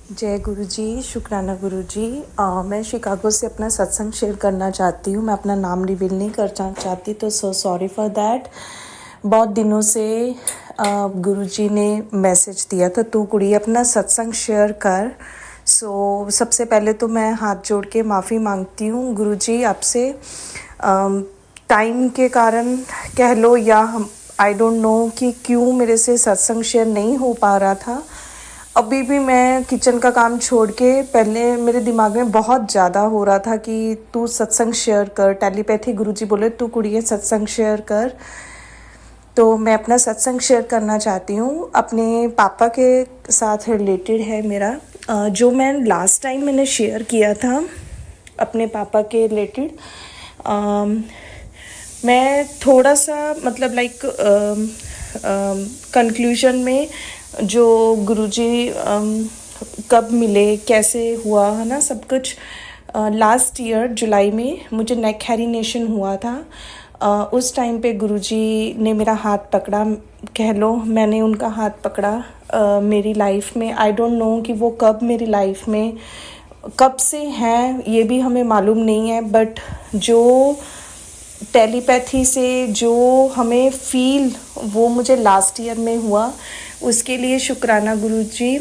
जय गुरु जी, शुक्राना गुरु जी। मैं शिकागो से अपना सत्संग शेयर करना चाहती हूँ। मैं अपना नाम रिवील नहीं करना चाहती, तो सॉरी फॉर दैट। बहुत दिनों से गुरु जी ने मैसेज दिया था, तू कुड़ी अपना सत्संग शेयर कर। सबसे पहले तो मैं हाथ जोड़ के माफ़ी मांगती हूँ गुरु जी आपसे। टाइम के कारण कह लो या आई डोंट नो कि क्यों मेरे से सत्संग शेयर नहीं हो पा रहा था। अभी भी मैं किचन का काम छोड़ के पहले मेरे दिमाग में बहुत ज़्यादा हो रहा था कि तू सत्संग शेयर कर। टेलीपैथी गुरुजी बोले तू कुड़िए सत्संग शेयर कर। तो मैं अपना सत्संग शेयर करना चाहती हूँ। अपने पापा के साथ रिलेटेड है मेरा। जो मैं लास्ट टाइम मैंने शेयर किया था अपने पापा के रिलेटेड, मैं थोड़ा सा मतलब लाइक कंक्लूजन में जो गुरुजी कब मिले, कैसे हुआ है ना, सब कुछ। लास्ट ईयर जुलाई में मुझे नेक हेरिनेशन हुआ था। उस टाइम पे गुरुजी ने मेरा हाथ पकड़ा, कह लो मैंने उनका हाथ पकड़ा मेरी लाइफ में। आई डोंट नो कि वो कब मेरी लाइफ में कब से हैं, ये भी हमें मालूम नहीं है, बट जो टेलीपैथी से जो हमें फील वो मुझे लास्ट ईयर में हुआ, उसके लिए शुक्राना गुरुजी।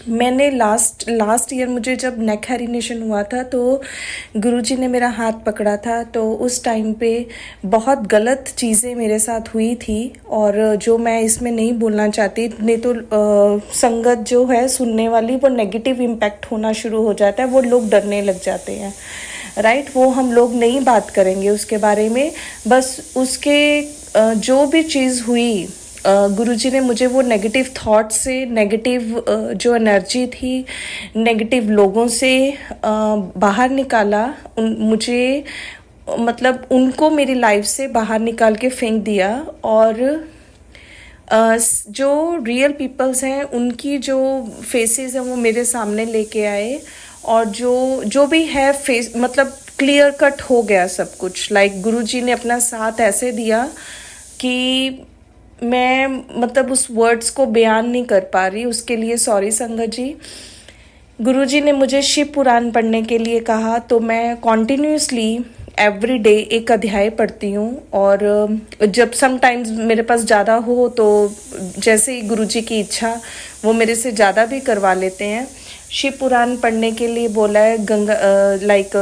मैंने लास्ट ईयर मुझे जब नेक हेरिनेशन हुआ था तो गुरुजी ने मेरा हाथ पकड़ा था। तो उस टाइम पे बहुत गलत चीज़ें मेरे साथ हुई थी, और जो मैं इसमें नहीं बोलना चाहती, नहीं तो संगत जो है सुनने वाली वो नेगेटिव इम्पैक्ट होना शुरू हो जाता है, वो लोग डरने लग जाते हैं, राइट। वो हम लोग नहीं बात करेंगे उसके बारे में। बस उसके जो भी चीज़ हुई, गुरुजी ने मुझे वो नेगेटिव थॉट से, नेगेटिव जो एनर्जी थी, नेगेटिव लोगों से बाहर निकाला। मुझे मतलब उनको मेरी लाइफ से बाहर निकाल के फेंक दिया, और जो रियल पीपल्स हैं उनकी जो फेसेस हैं वो मेरे सामने लेके आए, और जो भी है फेस मतलब क्लियर कट हो गया सब कुछ। लाइक गुरुजी ने अपना साथ ऐसे दिया कि मैं मतलब उस वर्ड्स को बयान नहीं कर पा रही। उसके लिए सॉरी संगत जी। गुरुजी ने मुझे शिव पुराण पढ़ने के लिए कहा, तो मैं कॉन्टिन्यूसली एवरी डे एक अध्याय पढ़ती हूँ। और जब समटाइम्स मेरे पास ज़्यादा हो तो जैसे ही गुरुजी की इच्छा, वो मेरे से ज़्यादा भी करवा लेते हैं। शिव पुराण पढ़ने के लिए बोला है, गंगा लाइक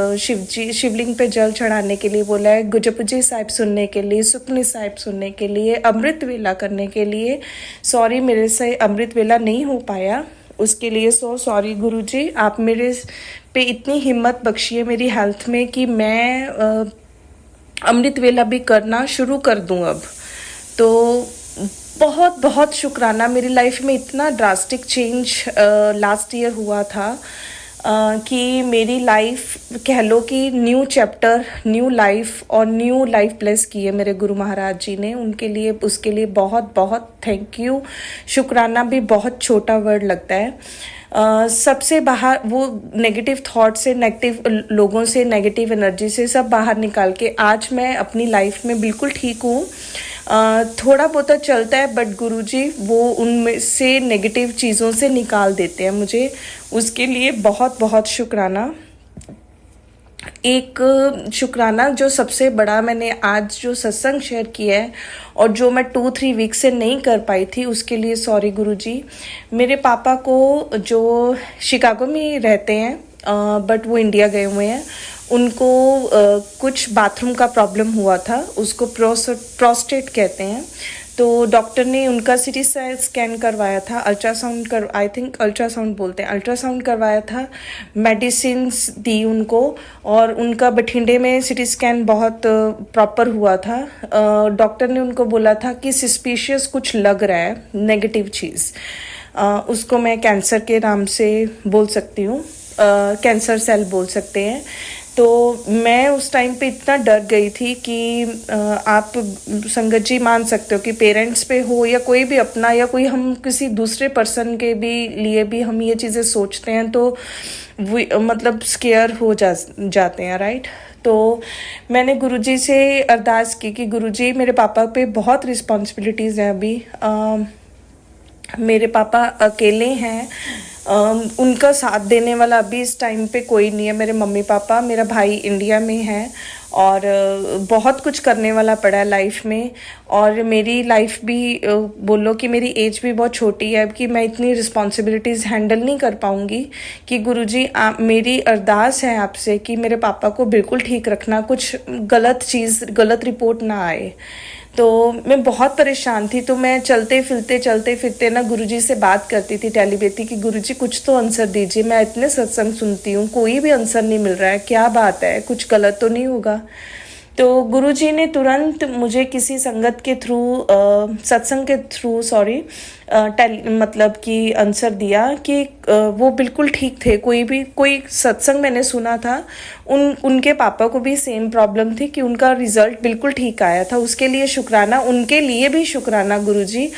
शिवलिंग पे जल चढ़ाने के लिए बोला है, गुजपुजी साहिब सुनने के लिए, सुखनी साहिब सुनने के लिए, अमृत वेला करने के लिए। सॉरी मेरे से अमृत वेला नहीं हो पाया, उसके लिए सॉरी गुरुजी। आप मेरे पे इतनी हिम्मत बख्शिए मेरी हेल्थ में कि मैं अमृत वेला भी करना शुरू कर दूं अब। तो बहुत बहुत शुक्राना। मेरी लाइफ में इतना ड्रास्टिक चेंज लास्ट ईयर हुआ था कि मेरी लाइफ कह लो कि न्यू चैप्टर, न्यू लाइफ और न्यू लाइफ ब्लेस की है मेरे गुरु महाराज जी ने। उनके लिए, उसके लिए बहुत बहुत थैंक यू। शुक्राना भी बहुत छोटा वर्ड लगता है। सबसे बाहर वो नेगेटिव थॉट से, नेगेटिव लोगों से, नेगेटिव एनर्जी से सब बाहर निकाल के आज मैं अपनी लाइफ में बिल्कुल ठीक हूँ। थोड़ा बहुत चलता है, बट गुरुजी वो उनमें से नेगेटिव चीज़ों से निकाल देते हैं मुझे। उसके लिए बहुत बहुत शुक्राना। एक शुक्राना जो सबसे बड़ा, मैंने आज जो सत्संग शेयर किया है और जो मैं 2-3 वीक से नहीं कर पाई थी, उसके लिए सॉरी गुरुजी। मेरे पापा को, जो शिकागो में रहते हैं बट वो इंडिया गए हुए हैं, उनको कुछ बाथरूम का प्रॉब्लम हुआ था, उसको प्रोस्टेट कहते हैं। तो डॉक्टर ने उनका सिटी स्कैन करवाया था, अल्ट्रासाउंड आई थिंक अल्ट्रासाउंड बोलते हैं, अल्ट्रासाउंड करवाया था, मेडिसिन्स दी उनको, और उनका बठिंडे में सिटी स्कैन बहुत प्रॉपर हुआ था। डॉक्टर ने उनको बोला था कि सस्पिशियस कुछ लग रहा है, नेगेटिव चीज़। उसको मैं कैंसर के नाम से बोल सकती हूँ, कैंसर सेल बोल सकते हैं। तो मैं उस टाइम पे इतना डर गई थी कि आप संगत जी मान सकते हो कि पेरेंट्स पे हो या कोई भी अपना, या कोई हम किसी दूसरे पर्सन के भी लिए भी हम ये चीज़ें सोचते हैं तो मतलब स्केयर हो जाते हैं, राइट। तो मैंने गुरुजी से अरदास की कि गुरुजी मेरे पापा पे बहुत रिस्पॉन्सिबिलिटीज़ हैं अभी। मेरे पापा अकेले हैं। उनका साथ देने वाला अभी इस टाइम पे कोई नहीं है। मेरे मम्मी पापा, मेरा भाई इंडिया में है और बहुत कुछ करने वाला पड़ा है लाइफ में। और मेरी लाइफ भी बोलो कि मेरी एज भी बहुत छोटी है कि मैं इतनी रिस्पॉन्सिबिलिटीज़ हैंडल नहीं कर पाऊँगी। कि गुरुजी आप, मेरी अरदास है आपसे कि मेरे पापा को बिल्कुल ठीक रखना, कुछ गलत रिपोर्ट ना आए। तो मैं बहुत परेशान थी, तो मैं चलते फिरते ना गुरुजी से बात करती थी टेलीपैथी कि गुरुजी कुछ तो आंसर दीजिए, मैं इतने सत्संग सुनती हूँ, कोई भी आंसर नहीं मिल रहा है, क्या बात है, कुछ गलत तो नहीं होगा। तो गुरुजी ने तुरंत मुझे किसी संगत के थ्रू, सत्संग के थ्रू सॉरी, मतलब कि आंसर दिया कि वो बिल्कुल ठीक थे। कोई सत्संग मैंने सुना था, उनके पापा को भी सेम प्रॉब्लम थी कि उनका रिजल्ट बिल्कुल ठीक आया था। उसके लिए शुक्राना, उनके लिए भी शुक्राना गुरुजी।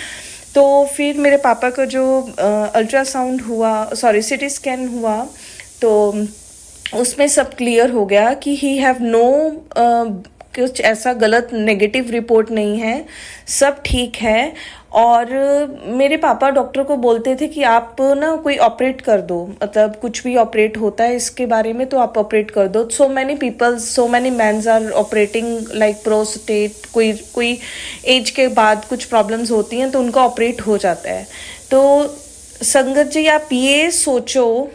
तो फिर मेरे पापा का जो अल्ट्रासाउंड हुआ, सॉरी सीटी स्कैन हुआ, तो उसमें सब क्लियर हो गया कि ही हैव नो कुछ ऐसा गलत नेगेटिव रिपोर्ट नहीं है, सब ठीक है। और मेरे पापा डॉक्टर को बोलते थे कि आप ना कोई ऑपरेट कर दो, मतलब कुछ भी ऑपरेट होता है इसके बारे में तो आप ऑपरेट कर दो। So many mans are operating like prostate, कोई एज के बाद कुछ प्रॉब्लम्स होती हैं तो उनका ऑपरेट हो जाता है। तो संगत जी आप ये सोचो,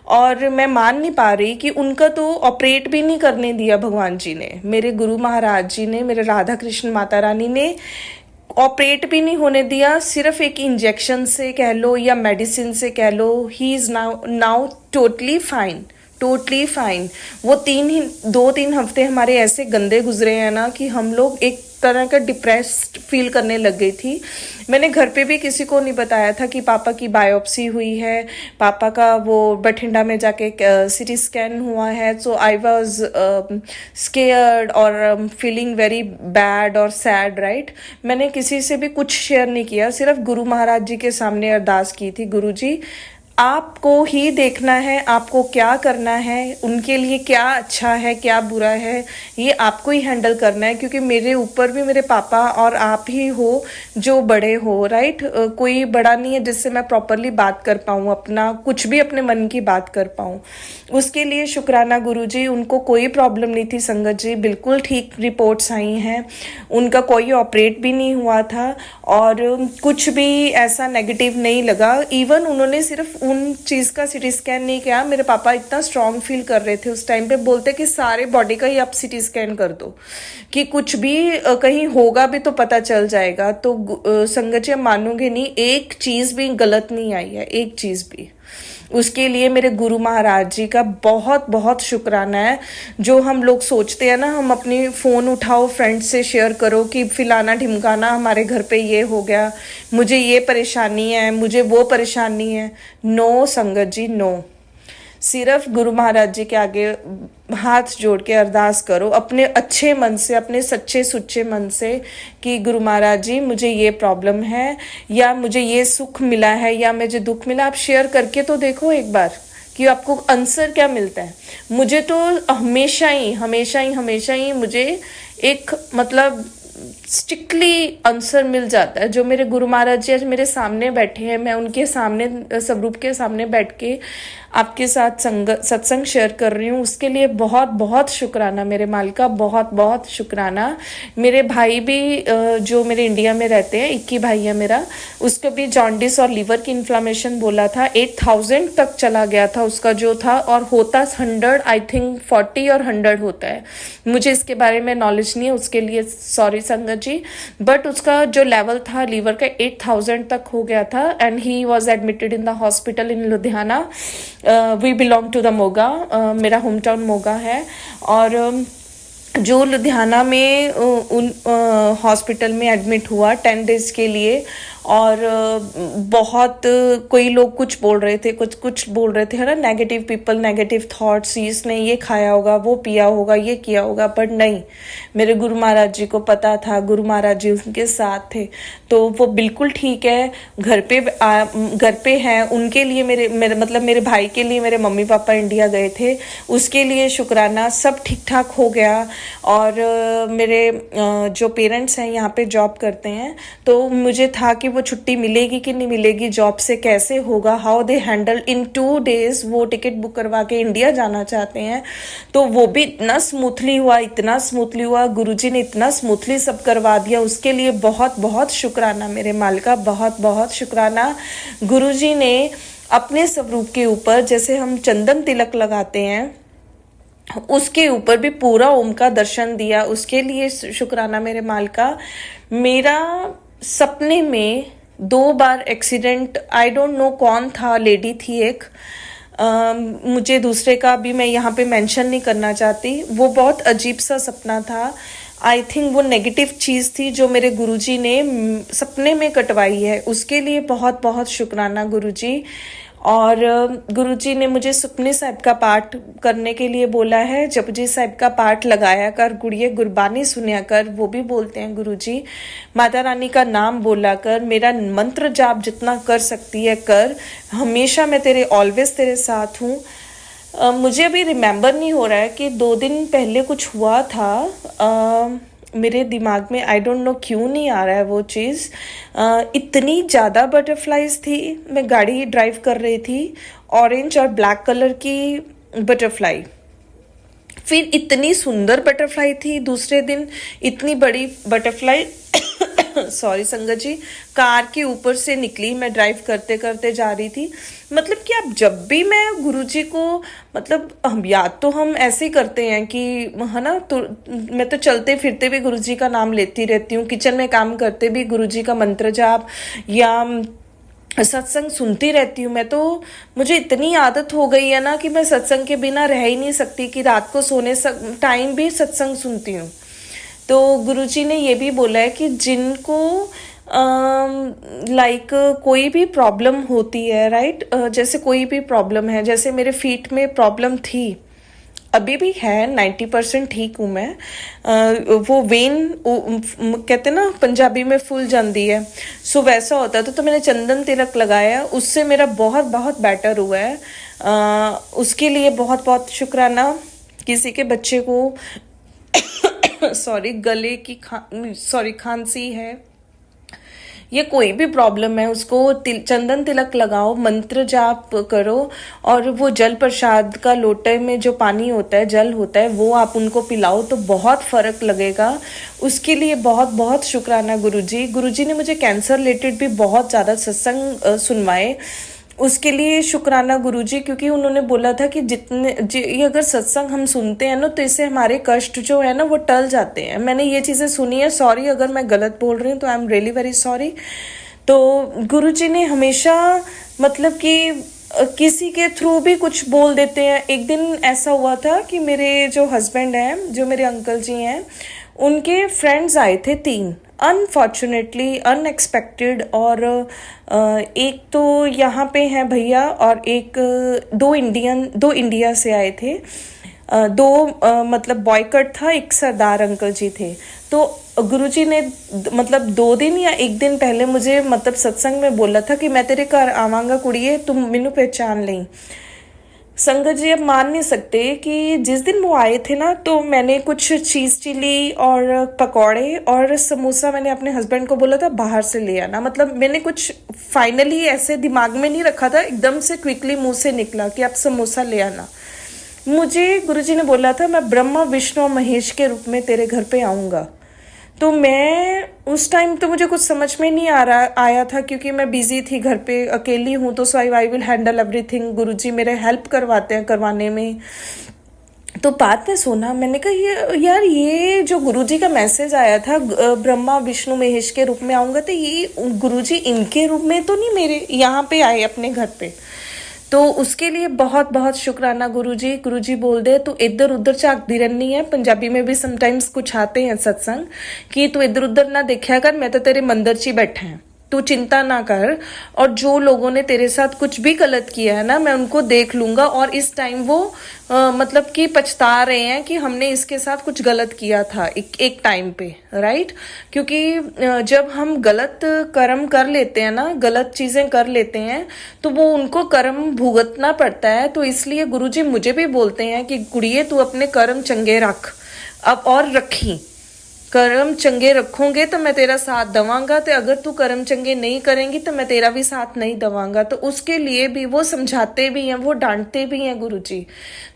और मैं मान नहीं पा रही कि उनका तो ऑपरेट भी नहीं करने दिया भगवान जी ने, मेरे गुरु महाराज जी ने, मेरे राधा कृष्ण माता रानी ने ऑपरेट भी नहीं होने दिया। सिर्फ एक इंजेक्शन से कह लो या मेडिसिन से कह लो, he is now totally fine, totally fine. वो 2-3 हफ्ते हमारे ऐसे गंदे गुजरे हैं ना कि हम लोग एक तरह का डिप्रेस्ड फील करने लग गई थी। मैंने घर पे भी किसी को नहीं बताया था कि पापा की बायोप्सी हुई है, पापा का वो बठिंडा में जाके सीटी स्कैन हुआ है। सो आई वाज स्केयर्ड और फीलिंग वेरी बैड और सैड, राइट। मैंने किसी से भी कुछ शेयर नहीं किया, सिर्फ गुरु महाराज जी के सामने अरदास की थी, गुरु जी आपको ही देखना है, आपको क्या करना है, उनके लिए क्या अच्छा है क्या बुरा है, ये आपको ही हैंडल करना है। क्योंकि मेरे ऊपर भी मेरे पापा और आप ही हो जो बड़े हो, राइट। कोई बड़ा नहीं है जिससे मैं प्रॉपरली बात कर पाऊँ, अपना कुछ भी अपने मन की बात कर पाऊँ। उसके लिए शुक्राना गुरुजी। उनको कोई प्रॉब्लम नहीं थी संगत जी, बिल्कुल ठीक रिपोर्ट्स आई हैं, उनका कोई ऑपरेट भी नहीं हुआ था और कुछ भी ऐसा नेगेटिव नहीं लगा। इवन उन्होंने सिर्फ उन चीज़ का सीटी स्कैन नहीं किया। मेरे पापा इतना स्ट्रांग फील कर रहे थे उस टाइम पे, बोलते कि सारे बॉडी का ही आप सीटी स्कैन कर दो कि कुछ भी कहीं होगा भी तो पता चल जाएगा। तो संगत जी मानोगे नहीं, एक चीज़ भी गलत नहीं आई है, एक चीज़ भी। उसके लिए मेरे गुरु महाराज जी का बहुत बहुत शुक्राना है। जो हम लोग सोचते हैं ना, हम अपनी फ़ोन उठाओ फ्रेंड्स से शेयर करो कि फिलाना ढिमकाना हमारे घर पे ये हो गया, मुझे ये परेशानी है, मुझे वो परेशानी है। नो संगत जी, नो। सिर्फ गुरु महाराज जी के आगे हाथ जोड़ के अरदास करो अपने अच्छे मन से, अपने सच्चे सुच्चे मन से कि गुरु महाराज जी मुझे ये प्रॉब्लम है या मुझे ये सुख मिला है या मुझे दुख मिला। आप शेयर करके तो देखो एक बार कि आपको आंसर क्या मिलता है। मुझे तो हमेशा ही मुझे एक मतलब स्ट्रिक्टली आंसर मिल जाता है। जो मेरे गुरु महाराज जी आज मेरे सामने बैठे हैं, मैं उनके सामने स्वरूप के सामने बैठ के आपके साथ सत्संग शेयर कर रही हूँ, उसके लिए बहुत बहुत शुक्राना मेरे मालिका, बहुत बहुत शुक्राना। मेरे भाई भी जो मेरे इंडिया में रहते हैं, 21 भाई है मेरा, उसको भी जॉन्डिस और लीवर की इन्फ्लामेशन बोला था। 8000 तक चला गया था उसका जो था, और होता 100, आई थिंक 40 और 100 होता है। मुझे इसके बारे में नॉलेज नहीं है, उसके लिए सॉरी संगत जी। बट उसका जो लेवल था लीवर का 8000 तक हो गया था and he was admitted in the hospital in Ludhiana. We belong to the Moga, मेरा होम टाउन मोगा है। और जो लुधियाना में उन हॉस्पिटल में एडमिट हुआ 10 डेज के लिए, और बहुत कोई लोग कुछ बोल रहे थे, कुछ बोल रहे थे, है ना, नेगेटिव पीपल, नेगेटिव थॉट्स, इसने ये खाया होगा, वो पिया होगा, ये किया होगा। पर नहीं, मेरे गुरु महाराज जी को पता था, गुरु महाराज जी उनके साथ थे, तो वो बिल्कुल ठीक है। घर पे हैं। उनके लिए मेरे मतलब मेरे भाई के लिए मेरे मम्मी पापा इंडिया गए थे, उसके लिए शुक्राना, सब ठीक ठाक हो गया। और मेरे जो पेरेंट्स हैं यहाँ पे जॉब करते हैं, तो मुझे था कि वो छुट्टी मिलेगी कि नहीं मिलेगी, जॉब से कैसे होगा, how they handle in 2 days। वो टिकट बुक करवा के इंडिया जाना चाहते हैं, तो वो भी इतना स्मूथली हुआ, इतना स्मूथली हुआ, गुरुजी ने इतना स्मूथली सब करवा दिया। उसके लिए बहुत बहुत शुक्राना मेरे मालिका, बहुत बहुत शुक्राना। गुरुजी ने अपने स्वरूप के ऊपर जैसे हम चंदन तिलक लगाते हैं, उसके ऊपर भी पूरा ओम का दर्शन दिया, उसके लिए शुक्राना मेरे मालिका। मेरा सपने में 2 बार एक्सीडेंट, आई डोंट नो कौन था, लेडी थी एक, मुझे दूसरे का भी मैं यहाँ पे मेंशन नहीं करना चाहती। वो बहुत अजीब सा सपना था। आई थिंक वो नेगेटिव चीज़ थी जो मेरे गुरुजी ने सपने में कटवाई है, उसके लिए बहुत बहुत शुक्राना गुरुजी। और गुरुजी ने मुझे सुखमनी साहिब का पाठ करने के लिए बोला है। जपजी साहिब का पाठ लगाया कर गुड़िए, गुरबानी सुनिया कर, वो भी बोलते हैं गुरुजी। माता रानी का नाम बोला कर, मेरा मंत्र जाप जितना कर सकती है कर, हमेशा मैं तेरे ऑलवेज तेरे साथ हूँ। मुझे अभी रिमेम्बर नहीं हो रहा है कि 2 दिन पहले कुछ हुआ था, मेरे दिमाग में आई डोंट नो क्यों नहीं आ रहा है वो चीज़। इतनी ज़्यादा बटरफ्लाइज थी, मैं गाड़ी ड्राइव कर रही थी, ऑरेंज और ब्लैक कलर की बटरफ्लाई, फिर इतनी सुंदर बटरफ्लाई थी। दूसरे दिन इतनी बड़ी बटरफ्लाई सॉरी संगत जी, कार के ऊपर से निकली, मैं ड्राइव करते करते जा रही थी। मतलब कि अब जब भी मैं गुरुजी को, मतलब हम याद तो हम ऐसे ही करते हैं कि है ना, तो मैं तो चलते फिरते भी गुरुजी का नाम लेती रहती हूँ, किचन में काम करते भी गुरुजी का मंत्र जाप या सत्संग सुनती रहती हूँ। मैं तो, मुझे इतनी आदत हो गई है ना कि मैं सत्संग के बिना रह ही नहीं सकती, कि रात को सोने टाइम भी सत्संग सुनती हूँ। तो गुरुजी ने ये भी बोला है कि जिनको लाइक कोई भी प्रॉब्लम होती है, राइट, जैसे कोई भी प्रॉब्लम है, जैसे मेरे फीट में प्रॉब्लम थी, अभी भी है, 90% ठीक हूँ मैं। वो वेन कहते ना पंजाबी में फूल जाती है, सो वैसा होता है। तो मैंने चंदन तिलक लगाया, उससे मेरा बहुत बहुत बेटर हुआ है। उसके लिए बहुत बहुत शुक्राना। किसी के बच्चे को सॉरी गले की खांसी है, ये कोई भी प्रॉब्लम है, उसको चंदन तिलक लगाओ, मंत्र जाप करो, और वो जल प्रसाद का लोटे में जो पानी होता है, जल होता है, वो आप उनको पिलाओ तो बहुत फर्क लगेगा। उसके लिए बहुत बहुत शुक्राना गुरुजी। गुरुजी ने मुझे कैंसर रिलेटेड भी बहुत ज़्यादा सत्संग सुनवाए, उसके लिए शुक्राना गुरुजी, क्योंकि उन्होंने बोला था कि ये अगर सत्संग हम सुनते हैं ना, तो इससे हमारे कष्ट जो है ना वो टल जाते हैं। मैंने ये चीज़ें सुनी है, सॉरी अगर मैं गलत बोल रही हूँ तो I am really very sorry. तो गुरुजी ने हमेशा, मतलब कि किसी के थ्रू भी कुछ बोल देते हैं। एक दिन ऐसा हुआ था कि मेरे जो हस्बैंड हैं, जो मेरे अंकल जी हैं, उनके फ्रेंड्स आए थे 3, अनफॉर्चुनेटली अनएक्सपेक्टेड। और एक तो यहाँ पे हैं भैया, और एक दो इंडिया से आए थे। मतलब बॉयकट था, एक सरदार अंकल जी थे। तो गुरुजी ने मतलब 2 दिन या 1 दिन पहले मुझे मतलब सत्संग में बोला था कि मैं तेरे घर आवांगा कुड़िए, तुम मैनू पहचान लें। संगत जी, अब मान नहीं सकते कि जिस दिन वो आए थे ना, तो मैंने कुछ चीज़ चिली और पकौड़े और समोसा मैंने अपने हस्बैंड को बोला था बाहर से ले आना। मतलब मैंने कुछ फाइनली ऐसे दिमाग में नहीं रखा था, एकदम से क्विकली मुंह से निकला कि आप समोसा ले आना। मुझे गुरुजी ने बोला था मैं ब्रह्मा विष्णु और महेश के रूप में तेरे घर पे आऊँगा। तो मैं उस टाइम तो मुझे कुछ समझ में नहीं आया था, क्योंकि मैं बिजी थी, घर पे अकेली हूँ, तो सो आई विल हैंडल एवरीथिंग। गुरुजी मेरे हेल्प करवाते हैं करवाने में। तो बाद में सोना, मैंने कहा यार ये जो गुरुजी का मैसेज आया था ब्रह्मा विष्णु महेश के रूप में आऊँगा, तो ये गुरुजी इनके रूप में तो नहीं मेरे यहाँ पे आए अपने घर पे। तो उसके लिए बहुत बहुत शुक्राना गुरुजी। गुरुजी बोल दे तू इधर उधर झाकती रहनी है। पंजाबी में भी समटाइम्स कुछ आते हैं सत्संग कि तू इधर उधर ना देखा कर, मैं तो तेरे मंदिर च ही बैठा है, तू चिंता ना कर। और जो लोगों ने तेरे साथ कुछ भी गलत किया है ना, मैं उनको देख लूंगा। और इस टाइम वो मतलब कि पछता रहे हैं कि हमने इसके साथ कुछ गलत किया था एक टाइम पे, राइट। क्योंकि जब हम गलत कर्म कर लेते हैं ना, गलत चीजें कर लेते हैं, तो वो उनको कर्म भुगतना पड़ता है। तो इसलिए गुरुजी मुझे भी बोलते हैं कि कुड़िए तू अपने कर्म चंगे रख अब, और रखी कर्म चंगे रखोगे तो मैं तेरा साथ दवांगा, तो अगर तू कर्म चंगे नहीं करेंगी तो मैं तेरा भी साथ नहीं दवांगा। तो उसके लिए भी वो समझाते भी हैं, वो डांटते भी हैं गुरुजी,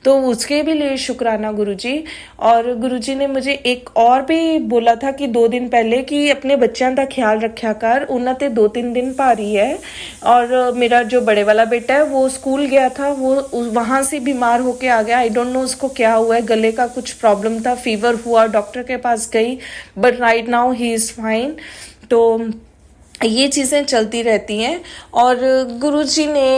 तो उसके भी लिए शुक्राना गुरुजी। और गुरुजी ने मुझे एक और भी बोला था कि 2 दिन पहले कि अपने बच्चों का ख्याल रखा कर, उन्होंने 2-3 दिन भारी है। और मेरा जो बड़े वाला बेटा है वो स्कूल गया था, वो वहाँ से बीमार होके आ गया। आई डोंट नो उसको क्या हुआ है, गले का कुछ प्रॉब्लम था, फीवर हुआ, डॉक्टर के पास गई, but right now he is fine. तो ये चीज़ें चलती रहती हैं। और गुरुजी ने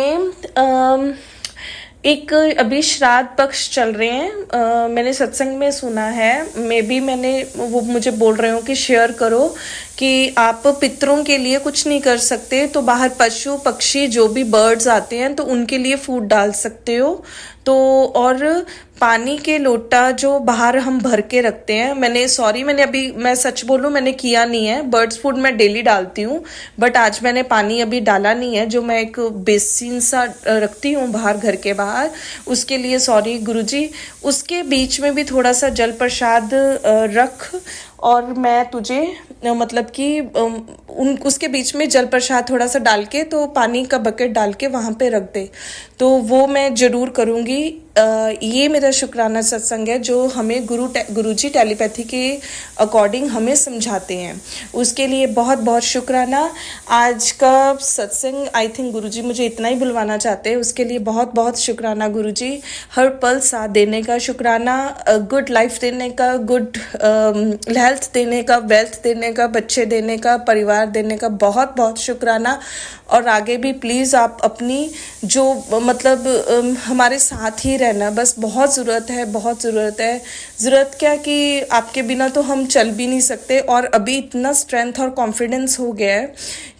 एक अभी श्राद्ध पक्ष चल रहे हैं, मैंने सत्संग में सुना है, मे बी मैंने वो मुझे बोल रहे हो कि शेयर करो कि आप पितरों के लिए कुछ नहीं कर सकते तो बाहर पशु पक्षी जो भी बर्ड्स आते हैं तो उनके लिए फूड डाल सकते हो। तो और पानी के लोटा जो बाहर हम भर के रखते हैं, मैंने अभी, मैं सच बोलूँ, मैंने किया नहीं है। बर्ड्स फूड मैं डेली डालती हूँ, बट आज मैंने पानी अभी डाला नहीं है, जो मैं एक बेसिन सा रखती हूँ बाहर, घर के बाहर, उसके लिए सॉरी गुरुजी। उसके बीच में भी थोड़ा सा जल प्रसाद रख, और मैं तुझे मतलब कि उसके बीच में जल प्रसाद थोड़ा सा डाल के, तो पानी का बकेट डाल के वहाँ पे रख दे, तो वो मैं ज़रूर करूँगी। ये मेरा शुक्राना सत्संग है जो हमें गुरुजी टेलीपैथी के अकॉर्डिंग हमें समझाते हैं, उसके लिए बहुत बहुत शुक्राना। आज का सत्संग आई थिंक गुरुजी मुझे इतना ही बुलवाना चाहते हैं, उसके लिए बहुत बहुत शुक्राना गुरुजी। हर पल साथ देने का शुक्राना, गुड लाइफ देने का, गुड हेल्थ देने का, वेल्थ देने का, बच्चे देने का, परिवार देने का बहुत बहुत शुक्राना। और आगे भी प्लीज़ आप अपनी जो मतलब हमारे साथ ही रहना, बस बहुत ज़रूरत है, बहुत ज़रूरत है। ज़रूरत क्या कि आपके बिना तो हम चल भी नहीं सकते, और अभी इतना स्ट्रेंथ और कॉन्फिडेंस हो गया है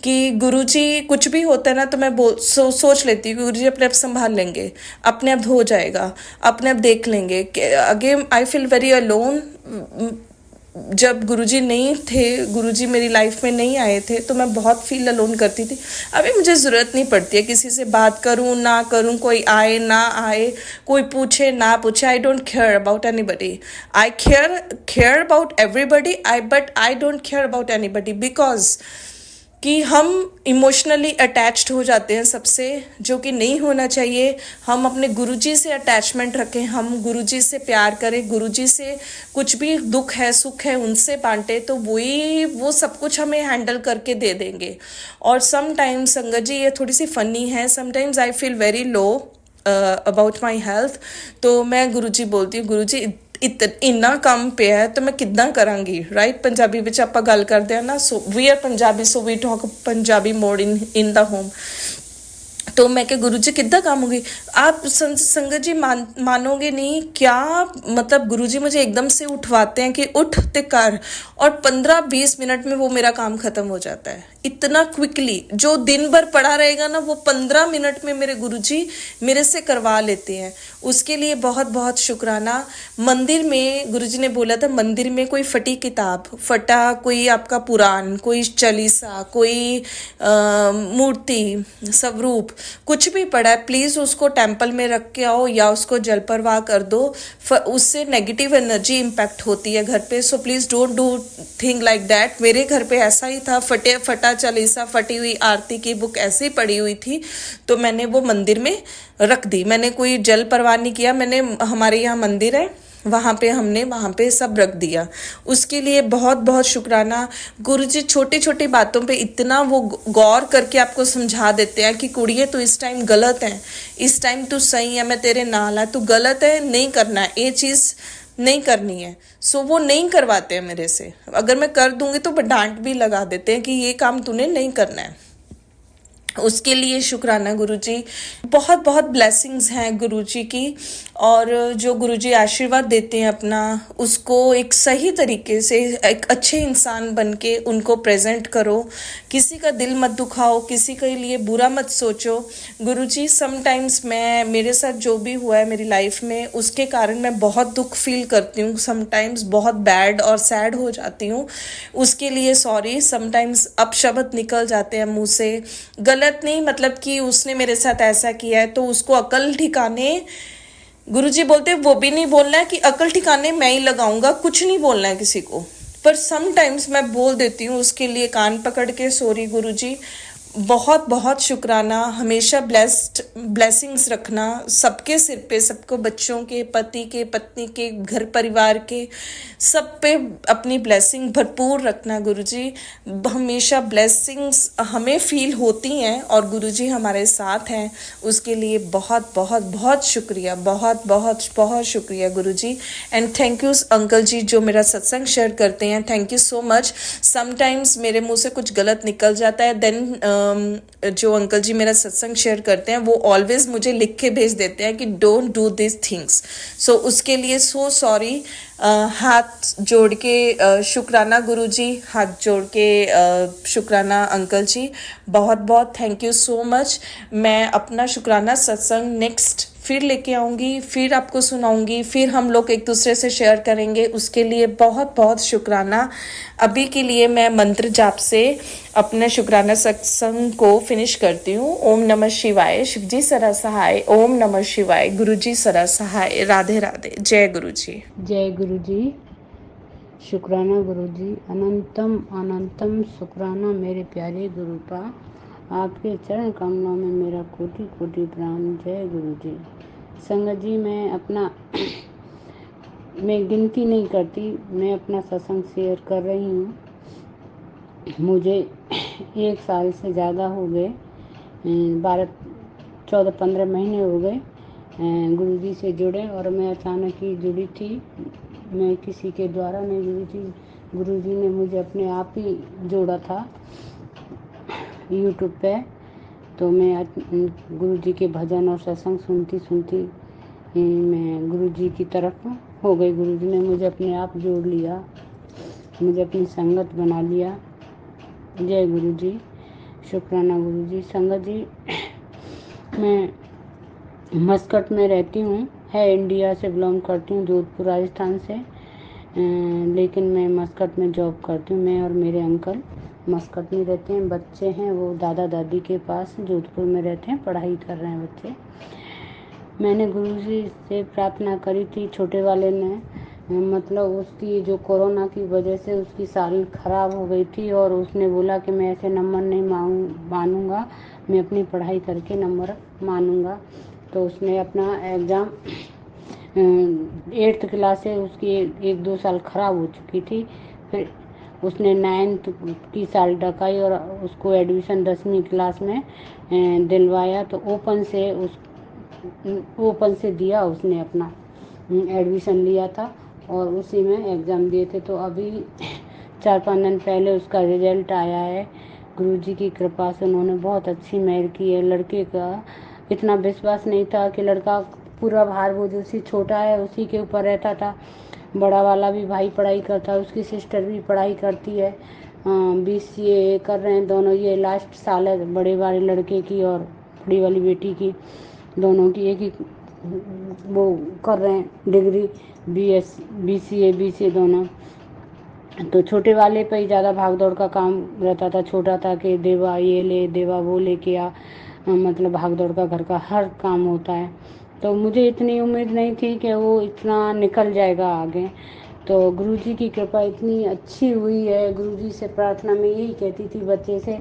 कि गुरुजी कुछ भी होता है ना तो मैं सोच लेती हूँ गुरुजी अपने आप संभाल लेंगे, अपने आप हो जाएगा, अपने आप देख लेंगे। Again I feel very alone. जब गुरुजी नहीं थे, गुरुजी मेरी लाइफ में नहीं आए थे, तो मैं बहुत फील अलोन करती थी। अभी मुझे ज़रूरत नहीं पड़ती है किसी से बात करूं ना करूं, कोई आए ना आए, कोई पूछे ना पूछे, I don't care about anybody. I care about everybody, but I don't care about anybody, because कि हम इमोशनली अटैच्ड हो जाते हैं सबसे, जो कि नहीं होना चाहिए। हम अपने गुरुजी से अटैचमेंट रखें, हम गुरुजी से प्यार करें, गुरुजी से कुछ भी दुख है सुख है उनसे बांटे, तो वो सब कुछ हमें हैंडल करके दे देंगे। और समटाइम्स संगत जी ये थोड़ी सी फनी है, sometimes I feel very low about my health, तो मैं गुरुजी बोलती हूँ गुरुजी इन्ना काम पे है तो मैं किद्दां करांगी, राइट। पंजाबी विच आपां गल करदे आ ना, so we are Punjabi, so we talk Punjabi mode in the home. तो मैं क्या गुरुजी किद्दां काम होगी। आप संगत जी मानोगे नहीं क्या, मतलब गुरुजी मुझे एकदम से उठवाते हैं कि उठ ते कर, और 15-20 मिनट में वो मेरा काम खत्म हो जाता है, इतना क्विकली। जो दिन भर पड़ा रहेगा ना वो 15 मिनट में मेरे गुरुजी मेरे से करवा लेते हैं, उसके लिए बहुत बहुत शुक्राना। मंदिर में गुरुजी ने बोला था, मंदिर में कोई फटी किताब, फटा कोई आपका पुराण, कोई चालीसा, कोई मूर्ति स्वरूप, कुछ भी पड़ा है, प्लीज़ उसको टेंपल में रख के आओ या उसको जल परवाह कर दो, उससे नेगेटिव एनर्जी इम्पैक्ट होती है घर पे। So please don't do thing like that. मेरे घर पे ऐसा ही था, फटा चालीसा, फटी हुई आरती की बुक ऐसे ही पड़ी हुई थी, तो मैंने वो मंदिर में रख दी। मैंने कोई जल परवाह नहीं किया, मैंने, हमारे यहाँ मंदिर है वहाँ पे हमने वहाँ पे सब रख दिया। उसके लिए बहुत बहुत शुक्राना। गुरुजी छोटी छोटी बातों पे इतना वो गौर करके आपको समझा देते हैं कि कुड़िए तू इस टाइम गलत है, इस टाइम तू सही है, मैं तेरे नाल है, तू गलत है, नहीं करना है, ये चीज़ नहीं करनी है। सो वो नहीं करवाते हैं मेरे से, अगर मैं कर दूंगी तो डांट भी लगा देते हैं कि ये काम तूने नहीं करना है। उसके लिए शुक्राना गुरुजी। बहुत बहुत ब्लेसिंग्स हैं गुरुजी की, और जो गुरुजी आशीर्वाद देते हैं अपना, उसको एक सही तरीके से एक अच्छे इंसान बन के उनको प्रेजेंट करो। किसी का दिल मत दुखाओ, किसी के लिए बुरा मत सोचो। गुरुजी समटाइम्स मेरे साथ जो भी हुआ है मेरी लाइफ में, उसके कारण मैं बहुत दुख फील करती हूँ, समटाइम्स बहुत बैड और सैड हो जाती हूँ, उसके लिए सॉरी। समटाइम्स अपशब्द निकल जाते हैं मुँह से, गलत नहीं, मतलब कि उसने मेरे साथ ऐसा किया है तो उसको अकल ठिकाने, गुरुजी बोलते वो भी नहीं बोलना है कि अकल ठिकाने मैं ही लगाऊंगा, कुछ नहीं बोलना है किसी को, पर समटाइम्स मैं बोल देती हूँ, उसके लिए कान पकड़ के सॉरी गुरुजी। बहुत बहुत शुक्राना। हमेशा ब्लेसिंग्स रखना सबके सिर पे, सबको, बच्चों के, पति के, पत्नी के, घर परिवार के, सब पे अपनी ब्लेसिंग भरपूर रखना गुरुजी। हमेशा ब्लेसिंग्स हमें फील होती हैं और गुरुजी हमारे साथ हैं, उसके लिए बहुत बहुत बहुत शुक्रिया, बहुत बहुत बहुत शुक्रिया गुरुजी। एंड थैंक यू अंकल जी जो मेरा सत्संग शेयर करते हैं, thank you so much. Sometimes मेरे मुंह से कुछ गलत निकल जाता है, देन जो अंकल जी मेरा सत्संग शेयर करते हैं वो ऑलवेज मुझे लिख के भेज देते हैं कि डोंट डू दिस थिंग्स। सो उसके लिए सो सॉरी। हाथ जोड़ के शुक्राना गुरुजी, हाथ जोड़ के शुक्राना अंकल जी, बहुत बहुत थैंक यू सो मच। मैं अपना शुक्राना सत्संग नेक्स्ट फिर लेके आऊँगी, फिर आपको सुनाऊंगी, फिर हम लोग एक दूसरे से शेयर करेंगे, उसके लिए बहुत बहुत शुक्राना। अभी के लिए मैं मंत्र जाप से अपने शुक्राना सत्संग को फिनिश करती हूँ। ओम नमः शिवाय, शिवजी सदा सहाय। ओम नमः शिवाय, गुरुजी सदा सहाय। राधे राधे, जय गुरुजी। जय गुरुजी। शुक्राना गुरुजी, अनंतम अनंतम शुक्राना मेरे प्यारे गुरुपा। आपके चरण कमलों में मेरा कोटि कोटि प्रणाम। जय गुरुजी। संगत जी, मैं गिनती नहीं करती, मैं अपना सत्संग शेयर कर रही हूँ। मुझे 1 साल से ज़्यादा हो गए, 14-15 महीने हो गए गुरुजी से जुड़े, और मैं अचानक ही जुड़ी थी। मैं किसी के द्वारा नहीं, गुरुजी ने मुझे अपने आप ही जोड़ा था यूट्यूब पे। तो मैं गुरुजी के भजन और सत्संग सुनती सुनती मैं गुरुजी की तरफ हो गई। गुरुजी ने मुझे अपने आप जोड़ लिया, मुझे अपनी संगत बना लिया। जय गुरुजी। शुक्राना गुरुजी। संगत जी, मैं मस्कट में रहती हूँ, इंडिया से बिलोंग करती हूँ, जोधपुर राजस्थान से। लेकिन मैं मस्कट में जॉब करती हूँ। मैं और मेरे अंकल मस्कट में रहते हैं। बच्चे हैं वो दादा दादी के पास जोधपुर में रहते हैं, पढ़ाई कर रहे हैं बच्चे। मैंने गुरुजी से प्रार्थना करी थी, छोटे वाले ने, मतलब उसकी जो कोरोना की वजह से उसकी साल खराब हो गई थी, और उसने बोला कि मैं ऐसे नंबर नहीं मानूंगा, मैं अपनी पढ़ाई करके नंबर मानूंगा। तो उसने अपना एग्ज़ाम 8th क्लास से उसकी 1-2 साल ख़राब हो चुकी थी। फिर उसने 9th की साल डकाई और उसको एडमिशन 10वीं क्लास में दिलवाया। तो ओपन से दिया, उसने अपना एडमिशन लिया था और उसी में एग्ज़ाम दिए थे। तो अभी 4-5 दिन पहले उसका रिजल्ट आया है। गुरुजी की कृपा से उन्होंने बहुत अच्छी मेहर की है। लड़के का इतना विश्वास नहीं था कि लड़का पूरा भार वो जो सी छोटा है उसी के ऊपर रहता था। बड़ा वाला भी भाई पढ़ाई करता है, उसकी सिस्टर भी पढ़ाई करती है, BCA कर रहे हैं दोनों। ये लास्ट साल है बड़े वाले लड़के की और बड़ी वाली बेटी की, दोनों की एक ही वो कर रहे हैं डिग्री, BCA दोनों। तो छोटे वाले पे ही ज़्यादा भाग दौड़ का काम रहता था। छोटा था कि देवा ये ले, देवा वो लेके आ, मतलब भाग दौड़ का घर का हर काम होता है। तो मुझे इतनी उम्मीद नहीं थी कि वो इतना निकल जाएगा आगे। तो गुरुजी की कृपा इतनी अच्छी हुई है। गुरुजी से प्रार्थना में यही कहती थी बच्चे से,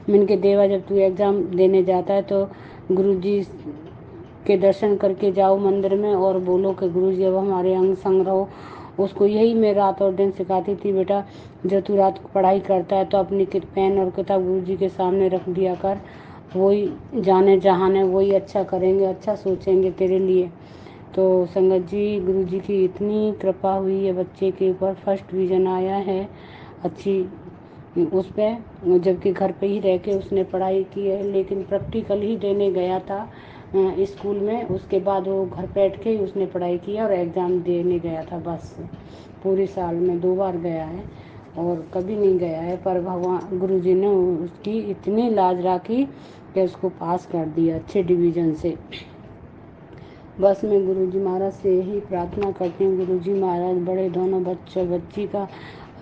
मैंने कहा देवा जब तू एग्ज़ाम देने जाता है तो गुरुजी के दर्शन करके जाओ मंदिर में और बोलो कि गुरुजी अब हमारे अंग संग रहो। उसको यही मैं रात और दिन सिखाती थी, बेटा जब तू रात को पढ़ाई करता है तो अपनी पेन और किताब गुरुजी के सामने रख दिया कर, वही जाने जहाने वही अच्छा करेंगे, अच्छा सोचेंगे तेरे लिए। तो संगत जी, गुरुजी की इतनी कृपा हुई है बच्चे के ऊपर, फर्स्ट डिवीज़न आया है अच्छी उस पर, जबकि घर पे ही रह के उसने पढ़ाई की है। लेकिन प्रैक्टिकल ही देने गया था स्कूल में, उसके बाद वो घर बैठ के ही उसने पढ़ाई किया और एग्ज़ाम देने गया था। बस पूरे साल में 2 बार गया है और कभी नहीं गया है, पर भगवान गुरुजी ने उसकी इतनी लाज रखी कि उसको पास कर दिया अच्छे डिवीज़न से। बस मैं गुरुजी महाराज से यही प्रार्थना करती हूँ, गुरुजी महाराज बड़े दोनों बच्ची का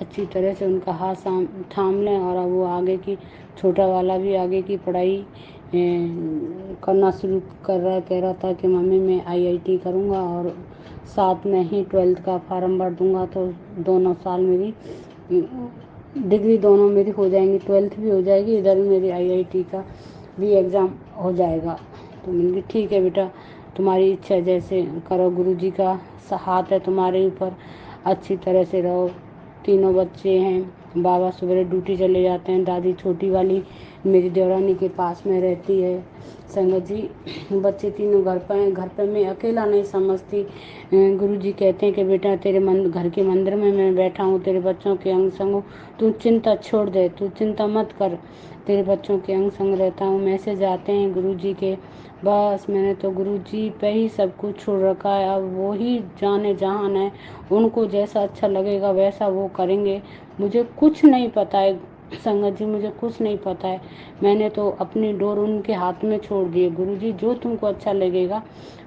अच्छी तरह से उनका हाथ थाम लें, और अब वो आगे की, छोटा वाला भी आगे की पढ़ाई करना शुरू कर रहा है। कह रहा था कि मम्मी मैं IIT करूँगा और साथ में ही 12th का फार्म भर दूँगा, तो दोनों साल मेरी डिग्री दोनों मेरी हो जाएंगी, 12th भी हो जाएगी, इधर मेरी IIT का भी एग्ज़ाम हो जाएगा। तो मैंने कहा ठीक है बेटा, तुम्हारी इच्छा जैसे करो, गुरुजी का हाथ है तुम्हारे ऊपर, अच्छी तरह से रहो। तीनों बच्चे हैं, बाबा सवेरे ड्यूटी चले जाते हैं, दादी छोटी वाली मेरी देवरानी के पास में रहती है। संगत जी बच्चे तीनों घर पर हैं, घर पर मैं अकेला नहीं समझती। गुरुजी कहते हैं कि बेटा तेरे घर के मंदिर में मैं बैठा हूँ, तेरे बच्चों के अंग संग हूँ, तू चिंता छोड़ दे, तू चिंता मत कर, तेरे बच्चों के अंग संग रहता हूँ। मैसेज आते हैं गुरुजी के, बस मैंने तो गुरुजी पे ही सब कुछ छोड़ रखा है। अब वो ही जाने जहान है, उनको जैसा अच्छा लगेगा वैसा वो करेंगे। मुझे कुछ नहीं पता है संगत जी, मुझे कुछ नहीं पता है। मैंने तो अपनी डोर उनके हाथ में छोड़ दी है। गुरुजी जो तुमको अच्छा लगेगा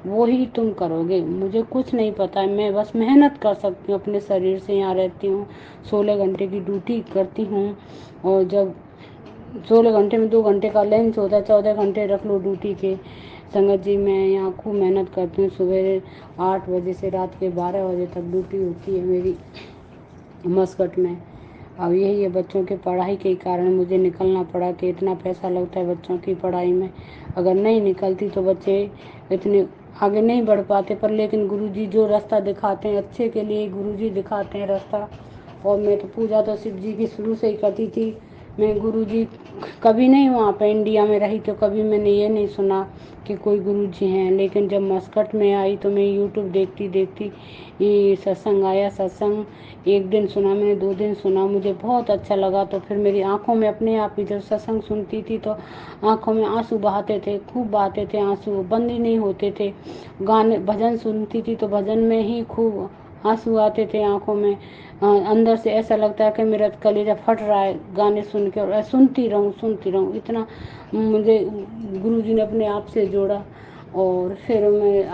वो ही तुम करोगे, मुझे कुछ नहीं पता है। मैं बस मेहनत कर सकती हूँ अपने शरीर से, यहाँ रहती हूँ, 16 घंटे की ड्यूटी करती हूँ, और जब 16 घंटे में 2 घंटे का लंच होता है, 14 घंटे रख लो ड्यूटी के। संगत जी मैं यहाँ खूब मेहनत करती हूँ, सुबह 8 बजे से रात के 12 बजे तक ड्यूटी होती है मेरी मस्कट में। अब यही है, बच्चों की पढ़ाई के कारण मुझे निकलना पड़ा कि इतना पैसा लगता है बच्चों की पढ़ाई में, अगर नहीं निकलती तो बच्चे इतने आगे नहीं बढ़ पाते। पर लेकिन गुरुजी जो रास्ता दिखाते हैं, अच्छे के लिए गुरुजी दिखाते हैं रास्ता। और मैं तो पूजा तो शिव जी की शुरू से ही करती थी। मैं गुरुजी कभी नहीं वहाँ पे इंडिया में रही तो कभी मैंने ये नहीं सुना कि कोई गुरुजी हैं, लेकिन जब मस्कट में आई तो मैं यूट्यूब देखती देखती ये सत्संग आया। सत्संग एक दिन सुना मैंने, 2 दिन सुना, मुझे बहुत अच्छा लगा। तो फिर मेरी आंखों में अपने आप ही जब सत्संग सुनती थी तो आंखों में आंसू बहाते थे, खूब बहाते थे आंसू, बंद ही नहीं होते थे। गाने भजन सुनती थी तो भजन में ही खूब आंसू आते थे आंखों में। अंदर से ऐसा लगता है कि मेरा कलेजा फट रहा है गाने सुन के, और सुनती रहूं, इतना मुझे गुरुजी ने अपने आप से जोड़ा। और फिर मैं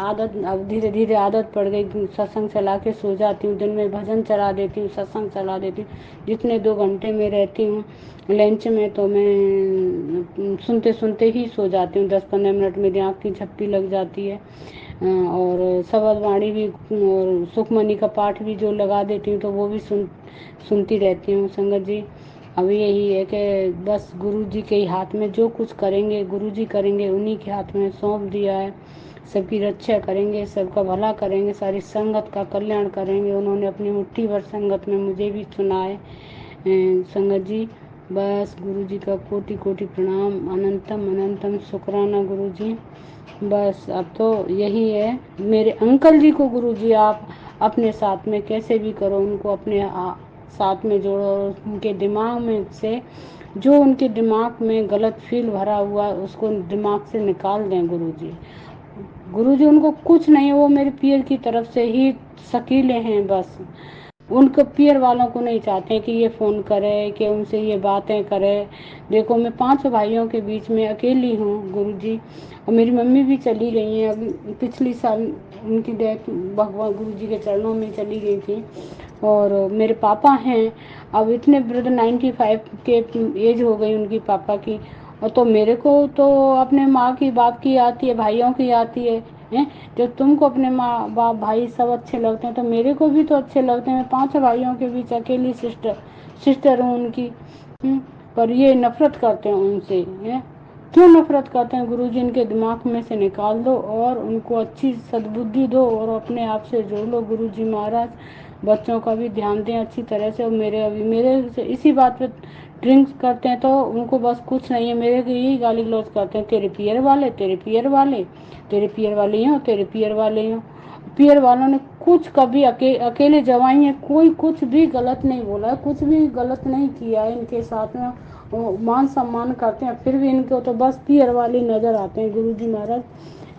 अब धीरे धीरे आदत पड़ गई, सत्संग चला के सो जाती हूँ, दिन में भजन चला देती हूँ, सत्संग चला देती हूँ। जितने 2 घंटे में रहती हूँ लंच में तो मैं सुनते सुनते ही सो जाती हूँ, 10-15 मिनट मेरी आँख की झपकी लग जाती है। और शबद वाणी भी और सुखमनी का पाठ भी जो लगा देती हूँ तो वो भी सुनती रहती हूँ। संगत जी अब यही है कि बस गुरु जी के ही हाथ में जो कुछ करेंगे गुरु जी करेंगे, उन्हीं के हाथ में सौंप दिया है। सबकी रक्षा करेंगे, सबका भला करेंगे, सारी संगत का कल्याण करेंगे। उन्होंने अपनी मुट्ठी भर संगत में मुझे भी चुना है। संगत जी बस गुरु जी का कोटि कोटि प्रणाम, अनंतम अनंतम शुक्राना गुरु जी। बस अब तो यही है। मेरे अंकल जी को गुरुजी आप अपने साथ में कैसे भी करो, उनको अपने साथ में जोड़ो, और उनके दिमाग में से जो उनके दिमाग में गलत फील भरा हुआ उसको दिमाग से निकाल दें गुरुजी। गुरुजी उनको कुछ नहीं है, वो मेरे पीर की तरफ से ही शकीले हैं बस। उनको पियर वालों को नहीं चाहते हैं कि ये फ़ोन करे, कि उनसे ये बातें करे। देखो मैं 5 भाइयों के बीच में अकेली हूँ गुरुजी, और मेरी मम्मी भी चली गई हैं अभी पिछली साल, उनकी डेथ भगवान गुरुजी के चरणों में चली गई थी। और मेरे पापा हैं, अब इतने वृद्ध 95 के एज हो गई उनकी पापा की। और तो मेरे को तो अपने माँ की बाप की आती है, भाइयों की आती है। हैं जब तुमको अपने माँ बाप भाई सब अच्छे लगते हैं तो मेरे को भी तो अच्छे लगते हैं। मैं 5 भाइयों के बीच अकेली सिस्टर हूँ उनकी। पर ये नफरत करते हैं उनसे। हैं क्यों नफरत करते हैं गुरुजी? इनके दिमाग में से निकाल दो और उनको अच्छी सद्बुद्धि दो और अपने आप से जोड़ लो गुरुजी महाराज। बच्चों का भी ध्यान दें अच्छी तरह से। और मेरे से इसी बात पे ड्रिंक्स करते हैं तो उनको बस कुछ नहीं है, मेरे को यही गाली गलौज करते हैं, तेरे पियर वाले, तेरे पियर वाले, तेरे पियर वाले हो, तेरे पियर वाले हो। पियर वालों ने कुछ कभी अकेले जवाई हैं, कोई कुछ भी गलत नहीं बोला है, कुछ भी गलत नहीं किया है इनके साथ में। मान सम्मान करते हैं, फिर भी इनको तो बस पियर वाले नजर आते हैं। गुरुजी महाराज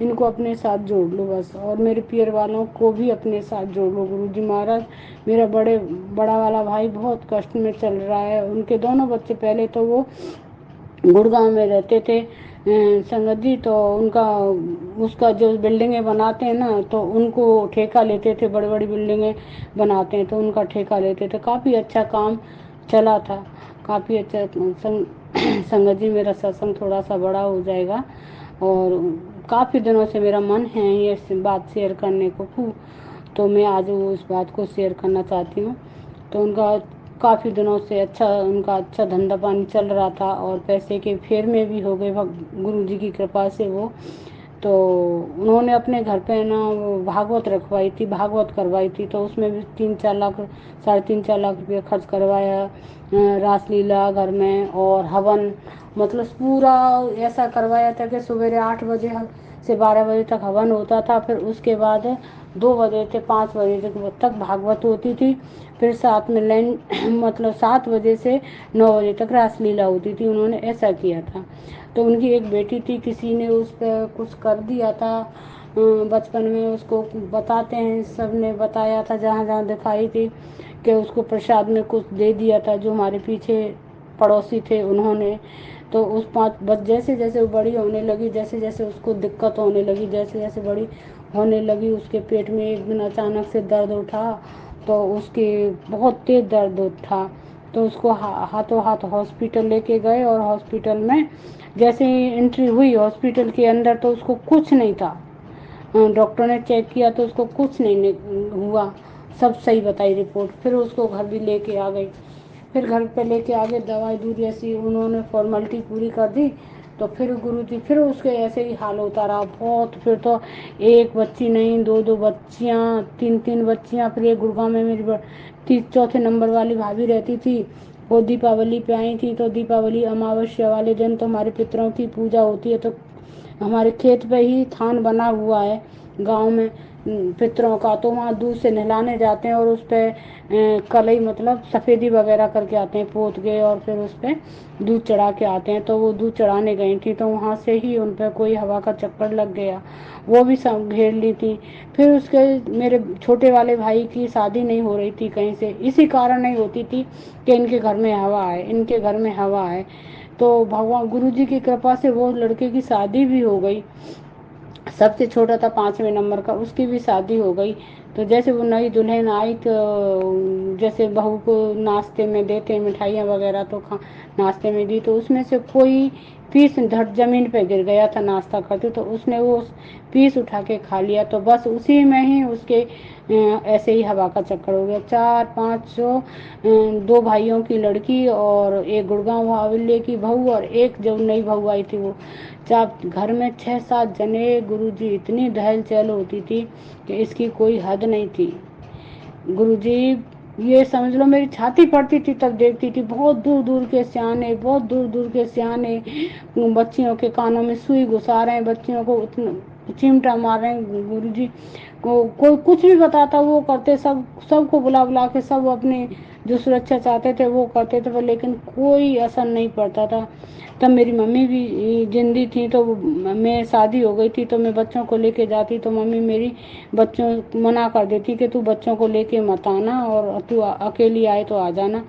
इनको अपने साथ जोड़ लो बस, और मेरे पियर वालों को भी अपने साथ जोड़ लो गुरुजी महाराज। मेरा बड़ा वाला भाई बहुत कष्ट में चल रहा है। उनके दोनों बच्चे, पहले तो वो गुड़गांव में रहते थे संगत जी, तो उसका जो बिल्डिंगें बनाते हैं ना तो उनको ठेका लेते थे, बड़ी बड़ी बिल्डिंगें बनाते हैं तो उनका ठेका लेते थे। काफ़ी अच्छा काम चला था, काफ़ी अच्छा संगत जी मेरा सत्संग थोड़ा सा बड़ा हो जाएगा, और काफ़ी दिनों से मेरा मन है ये बात शेयर करने को, तो मैं आज वो इस बात को शेयर करना चाहती हूँ। तो उनका काफ़ी दिनों से उनका अच्छा धंधा पानी चल रहा था और पैसे के फेर में भी हो गए गुरु जी की कृपा से वो। तो उन्होंने अपने घर पे ना वो भागवत रखवाई थी, भागवत करवाई थी, तो उसमें भी 3-4 लाख, 3.5-4 लाख रुपये खर्च करवाया। रासलीला घर में और हवन, मतलब पूरा ऐसा करवाया था कि सवेरे 8 बजे से 12 बजे तक हवन होता था, फिर उसके बाद 2 बजे से 5 बजे तक भागवत होती थी, फिर साथ में लैंड मतलब 7 बजे से 9 बजे तक रासलीला होती थी। उन्होंने ऐसा किया था। तो उनकी एक बेटी थी, किसी ने उस पर कुछ कर दिया था बचपन में, उसको बताते हैं, सब ने बताया था जहाँ जहाँ दिखाई थी कि उसको प्रसाद में कुछ दे दिया था, जो हमारे पीछे पड़ोसी थे उन्होंने। तो उस 5 बज जैसे जैसे वो बड़ी होने लगी, जैसे जैसे उसको दिक्कत होने लगी, जैसे जैसे बड़ी होने लगी, उसके पेट में एक दिन अचानक से दर्द उठा, तो उसके बहुत तेज दर्द उठा। तो उसको हाथों हाथ हॉस्पिटल लेके गए, और हॉस्पिटल में जैसे ही एंट्री हुई हॉस्पिटल के अंदर, तो उसको कुछ नहीं था। डॉक्टर ने चेक किया तो उसको कुछ नहीं हुआ, सब सही बताई रिपोर्ट। फिर उसको घर भी लेके आ गई, फिर घर पे लेके आ गए, दवाई दूध ऐसी उन्होंने फॉर्मेलिटी पूरी कर दी। तो फिर गुरुजी फिर उसके ऐसे ही हाल होता रहा बहुत। फिर तो एक बच्ची नहीं, 2-2 बच्चियाँ, 3-3 बच्चियाँ। फिर एक गुड़गांव में मेरी चौथे नंबर वाली भाभी रहती थी, वो दीपावली पे आई थी। तो दीपावली अमावस्या वाले दिन तो हमारे पितरों की पूजा होती है, तो हमारे खेत पे ही थान बना हुआ है गांव में पितरों का, तो वहाँ दूध से नहलाने जाते हैं और उस पर कलई मतलब सफ़ेदी वगैरह करके आते हैं, पोत के, और फिर उस पर दूध चढ़ा के आते हैं। तो वो दूध चढ़ाने गई थी, तो वहाँ से ही उन पर कोई हवा का चक्कर लग गया, वो भी सब घेर ली थी। फिर उसके मेरे छोटे वाले भाई की शादी नहीं हो रही थी कहीं से, इसी कारण नहीं होती थी कि इनके घर में हवा है, इनके घर में हवा है। तो भगवान गुरु जी की कृपा से वो लड़के की शादी भी हो गई, सबसे छोटा था 5वें नंबर का, उसकी भी शादी हो गई। तो जैसे वो नई दुल्हन आई, तो जैसे बहू को नाश्ते में देते हैं मिठाइयाँ वगैरह, तो नाश्ते में दी, तो उसमें से कोई पीस धड़ जमीन पे गिर गया था नाश्ता करते, तो उसने वो पीस उठा के खा लिया। तो बस उसी में ही उसके ऐसे ही हवा का चक्कर हो गया। 4-5 2 भाइयों की लड़की और एक गुड़गांव हवेली की बहू और एक जो नई बहू आई थी वो, जब घर में 6-7 जने। गुरुजी इतनी दहल चहल होती थी कि इसकी कोई हद नहीं थी। गुरुजी ये समझ लो मेरी छाती पड़ती थी तब देखती थी, बहुत दूर दूर के सियाने, बहुत दूर दूर के सियाने बच्चियों के कानों में सुई घुसा रहे हैं, बच्चियों को चिमटा मार रहे हैं। गुरुजी को कोई कुछ भी बताता वो करते, सबको बुला बुला के सब अपने जो सुरक्षा चाहते थे वो करते थे, पर लेकिन कोई असर नहीं पड़ता था। तब मेरी मम्मी भी जिंदी थी, तो मैं शादी हो गई थी, तो मैं बच्चों को लेके जाती, तो मम्मी मेरी बच्चों मना कर देती कि तू बच्चों को लेके मत आना, और तू अकेली आए तो आ जाना।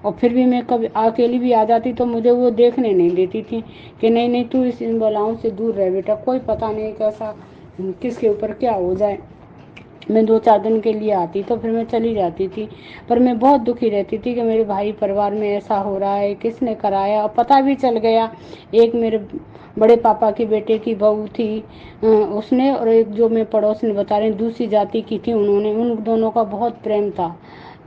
और फिर भी मैं कभी अकेली भी आ जाती तो मुझे वो देखने नहीं देती थी कि नहीं नहीं तू इन बलाओं से दूर रह बेटा, कोई पता नहीं कैसा किसके ऊपर क्या हो जाए। मैं 2-4 दिन के लिए आती तो फिर मैं चली जाती थी, पर मैं बहुत दुखी रहती थी कि मेरे भाई परिवार में ऐसा हो रहा है, किसने कराया। और पता भी चल गया, एक मेरे बड़े पापा के बेटे की बहू थी उसने, और एक जो मैं पड़ोस में बता रही दूसरी जाति की थी, उन्होंने, उन दोनों का बहुत प्रेम था।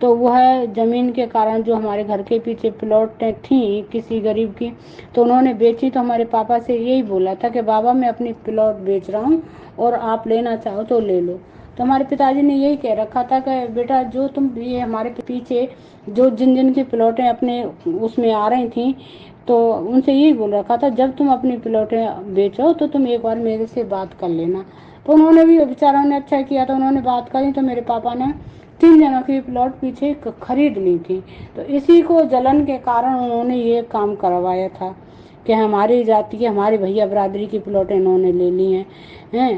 तो वह ज़मीन के कारण जो हमारे घर के पीछे प्लॉट थी किसी गरीब की, तो उन्होंने बेची। तो हमारे पापा से यही बोला था कि बाबा मैं अपनी प्लॉट बेच रहा हूँ और आप लेना चाहो तो ले लो। तो हमारे पिताजी ने यही कह रखा था कि बेटा जो तुम ये हमारे पीछे जो जिन जिन की प्लॉटें अपने उसमें आ रही थी, तो उनसे यही बोल रखा था जब तुम अपनी प्लॉटें बेचो तो तुम एक बार मेरे से बात कर लेना। तो उन्होंने भी बेचारों ने अच्छा किया, तो उन्होंने बात करी, तो मेरे पापा ने 3 जनों की प्लॉट पीछे खरीद ली थी। तो इसी को जलन के कारण उन्होंने ये काम करवाया था कि हमारी जाति के हमारे भैया बरादरी की प्लॉटें इन्होंने ले ली हैं।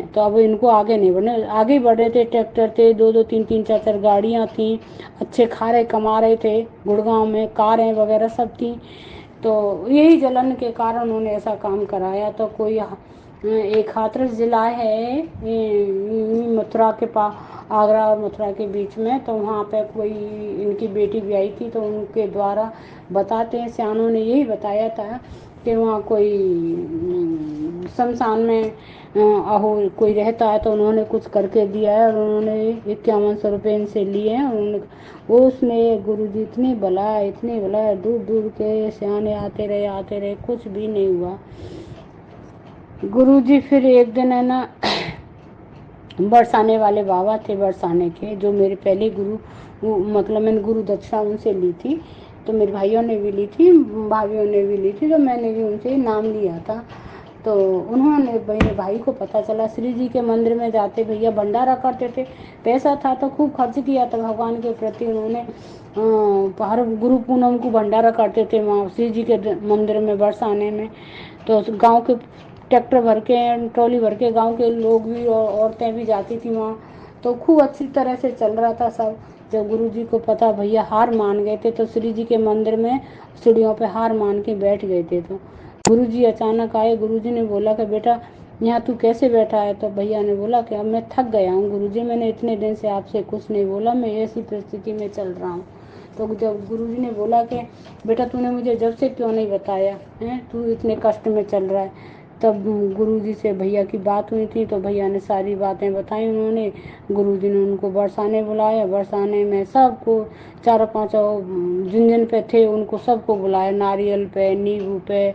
तो अब इनको आगे नहीं बढ़ने, आगे बढ़ रहे थे, ट्रैक्टर थे, 2-2 3-3 4-4 गाड़ियाँ थी, अच्छे खारे कमा रहे थे, गुड़गांव में कारें वगैरह सब थी। तो यही जलन के कारण उन्होंने ऐसा काम कराया। तो कोई एक हाथरस जिला है मथुरा के पास, आगरा और मथुरा के बीच में, तो वहाँ पे कोई इनकी बेटी भी आई थी, तो उनके द्वारा बताते हैं, सियानों ने यही बताया था कि वहाँ कोई शमशान में अहो कोई रहता है तो उन्होंने कुछ करके दिया है और उन्होंने 5100 रुपये इनसे लिए हैं। उन्होंने उसमें गुरुजी इतनी बला दूर दूर के सियाने आते रहे कुछ भी नहीं हुआ। गुरुजी फिर एक दिन है ना बरसाने वाले बाबा थे, बरसाने के, जो मेरे पहले गुरु, मतलब मैंने गुरु दक्षिणा उनसे ली थी, तो मेरे भाइयों ने भी ली थी, भाभीयों ने भी ली थी, तो मैंने भी उनसे नाम लिया था। तो उन्होंने, मेरे भाई को पता चला, श्री जी के मंदिर में जाते भैया भंडारा करते थे, पैसा था तो खूब खर्च किया था भगवान के प्रति उन्होंने। हर गुरु पूनम को भंडारा करते थे वहाँ श्री जी के मंदिर में बरसाने में। तो गांव के ट्रैक्टर भर के, ट्रॉली भर के गांव के लोग भी और औरतें भी जाती थी वहाँ। तो खूब अच्छी तरह से चल रहा था सब। जब गुरुजी को पता, भैया हार मान गए थे, तो श्री जी के मंदिर में सीढ़ियों पे हार मान के बैठ गए थे। तो गुरुजी अचानक आए। गुरुजी ने बोला कि बेटा यहाँ तू कैसे बैठा है? तो भैया ने बोला कि अब मैं थक गया हूँ गुरुजी, मैंने इतने दिन से आपसे कुछ नहीं बोला, मैं ऐसी परिस्थिति में चल रहा हूँ। तो जब गुरुजी ने बोला कि बेटा तूने मुझे जब से क्यों नहीं बताया है, तू इतने कष्ट में चल रहा है, तब गुरुजी से भैया की बात हुई थी, तो भैया ने सारी बातें बताई उन्होंने। गुरुजी ने उनको बरसाने बुलाया, बरसाने में सबको, चारों पांचों जिन जिन पे थे उनको सबको बुलाया, नारियल पे, नींबू पे,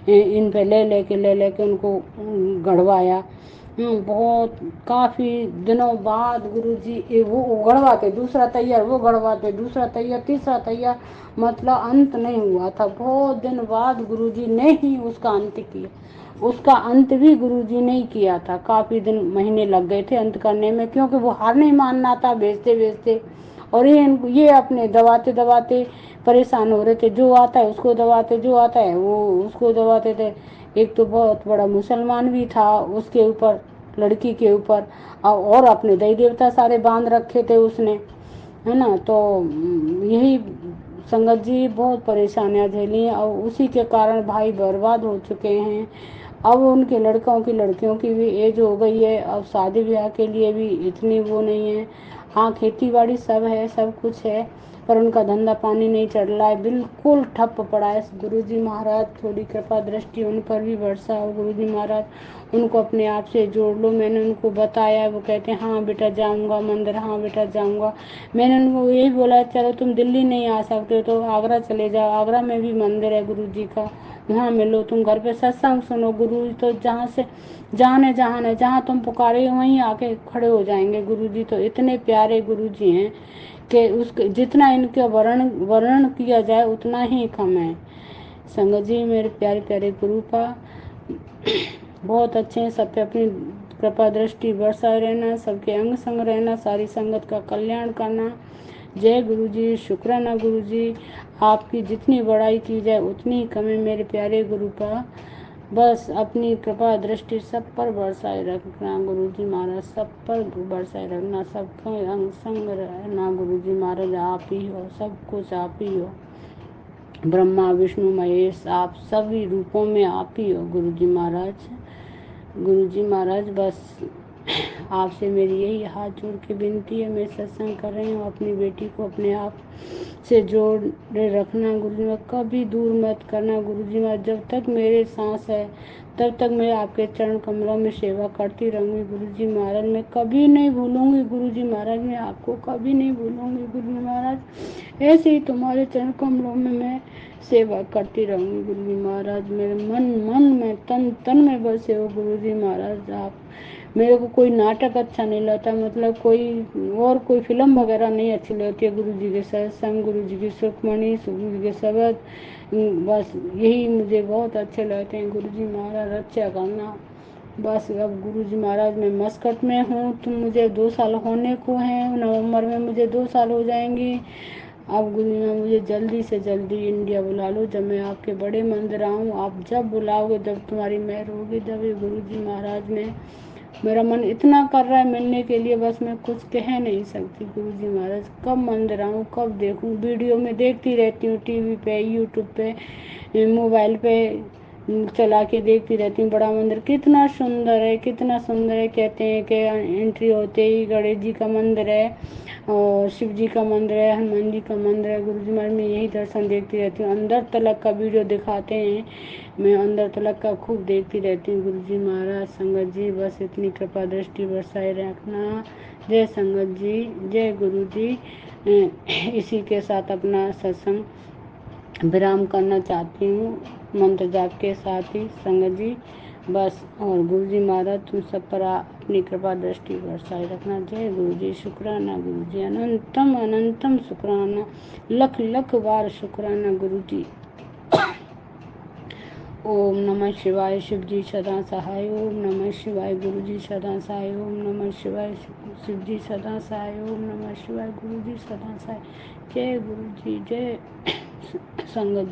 इन पे ले लेके उनको गढ़वाया। बहुत काफ़ी दिनों बाद गुरुजी वो गढ़वाते, दूसरा तैयार वो गढ़वाते, दूसरा तैयार, तीसरा तैयार, मतलब अंत नहीं हुआ था। बहुत दिन बाद गुरुजी ने ही उसका अंत किया। उसका अंत भी गुरुजी ने ही किया था। काफ़ी दिन, महीने लग गए थे अंत करने में, क्योंकि वो हार नहीं मानना था बेचते बेचते। और ये अपने दबाते दबाते परेशान हो रहे थे, जो आता है उसको दबाते, जो आता है वो उसको दबाते थे। एक तो बहुत बड़ा मुसलमान भी था उसके ऊपर, लड़की के ऊपर, और अपने देवी देवता सारे बांध रखे थे उसने, है ना। तो यही संगत जी बहुत परेशानियां झेली हैं, और उसी के कारण भाई बर्बाद हो चुके हैं। अब उनके लड़कों की, लड़कियों की भी एज हो गई है, अब शादी ब्याह के लिए भी इतनी वो नहीं है। हाँ, खेती बाड़ी सब है, सब कुछ है, पर उनका धंधा पानी नहीं चल रहा है, बिल्कुल ठप पड़ा है। गुरुजी महाराज थोड़ी कृपा दृष्टि उन पर भी बरसाओ। गुरुजी महाराज उनको अपने आप से जोड़ लो। मैंने उनको बताया, वो कहते हैं हाँ बेटा जाऊंगा मंदिर, हाँ बेटा जाऊंगा। मैंने उनको यही बोला, चलो तुम दिल्ली नहीं आ सकते हो तो आगरा चले जाओ, आगरा में भी मंदिर है गुरुजी का, वहाँ मिलो, तुम घर पे सत्संग सुनो। गुरु तो जहाँ से जान है, जहाँ तुम पुकारे वहीं आके खड़े हो जाएंगे। गुरुजी तो इतने प्यारे गुरुजी हैं कि उसके जितना इनका वर्णन किया जाए उतना ही कम है। संगत जी, मेरे प्यारे प्यारे गुरु का बहुत अच्छे हैं, सब पे अपनी कृपा दृष्टि बरसाए रहना, सबके अंग संग रहना, सारी संगत का कल्याण करना। जय गुरु जी, शुक्राना गुरु जी, आपकी जितनी बड़ाई की जाए उतनी कम है मेरे प्यारे गुरु का। बस अपनी कृपा दृष्टि सब पर बरसाए रखना गुरु जी महाराज, सब पर बरसाए रखना, सबका अंग संग रहना गुरु जी महाराज। आप ही हो, सब कुछ आप ही हो, ब्रह्मा विष्णु महेश, आप सभी रूपों में आप ही हो गुरु जी महाराज। गुरु जी महाराज, बस आपसे मेरी यही हाथ जोड़ के विनती है। मैं सत्संग कर रही हूँ, अपनी बेटी को अपने आप से जोड़े रखना गुरु जी महाराज, कभी दूर मत करना गुरु जी महाराज। जब तक मेरे सांस है तब तक मैं आपके चरण कमलों में सेवा करती रहूँगी गुरु जी महाराज। मैं कभी नहीं भूलूंगी गुरु जी महाराज, मैं आपको कभी नहीं भूलूंगी गुरु जी महाराज। ऐसे ही तुम्हारे चरण कमलों में मैं सेवा करती रहूँगी गुरु जी महाराज। मेरे मन में, तन में बसे हो गुरु जी महाराज आप। मेरे को कोई नाटक अच्छा नहीं लगता, मतलब कोई फिल्म वगैरह नहीं अच्छी लगती है। गुरु जी के सत्संग, गुरु जी की सुखमणि, गुरु जी के शब्द, बस यही मुझे बहुत अच्छे लगते हैं। गुरु जी महाराज अच्छा करना। बस अब गुरु जी महाराज मैं मस्कट में हूँ, तो मुझे 2 साल होने को हैं, नवंबर में मुझे 2 साल हो जाएंगे। अब गुरु जी मुझे जल्दी से जल्दी इंडिया बुला लो, जब मैं आपके बड़े मंदिर आऊँ, आप जब बुलाओगे, जब तुम्हारी मेहर होगी तब। गुरु जी महाराज ने, मेरा मन इतना कर रहा है मिलने के लिए, बस मैं कुछ कह नहीं सकती गुरु जी महाराज। कब मंदिर आऊँ, कब देखूँ, वीडियो में देखती रहती हूँ, टीवी पे, यूट्यूब पे, मोबाइल पे, चला के देखती रहती हूँ। बड़ा मंदिर कितना सुंदर है, कितना सुंदर है। कहते हैं कि एंट्री होते ही गणेश जी का मंदिर है और शिव जी का मंदिर है, हनुमान जी का मंदिर है। गुरु जी महाराज में यही दर्शन देखती रहती हूँ। अंदर तलक का वीडियो दिखाते हैं, मैं अंदर तलक का खूब देखती रहती हूँ। गुरु जी महाराज, संगत जी, बस इतनी कृपा दृष्टि बरसाए रखना। जय संगत जी, जय गुरु जी। इसी के साथ अपना सत्संग विराम करना चाहती हूँ, मंत्र जाप के साथ ही संगत जी, बस। और गुरु जी महाराज तुम सब पर अपनी कृपा दृष्टि बरसाए रखना। जय गुरु जी, शुक्राना गुरु जी, अनंतम अनंतम शुक्राना, लख लख बार शुक्राना गुरु जी। ओम नमः शिवाय, शिव जी सदा सहाय। ओम नमः शिवाय, गुरु जी सदा सहाय। ओम नमः शिवाय, शिव जी सदा सहाय। ओम नमः शिवाय, गुरु जी सदा सहाय। जय गुरु जी, जय संगत।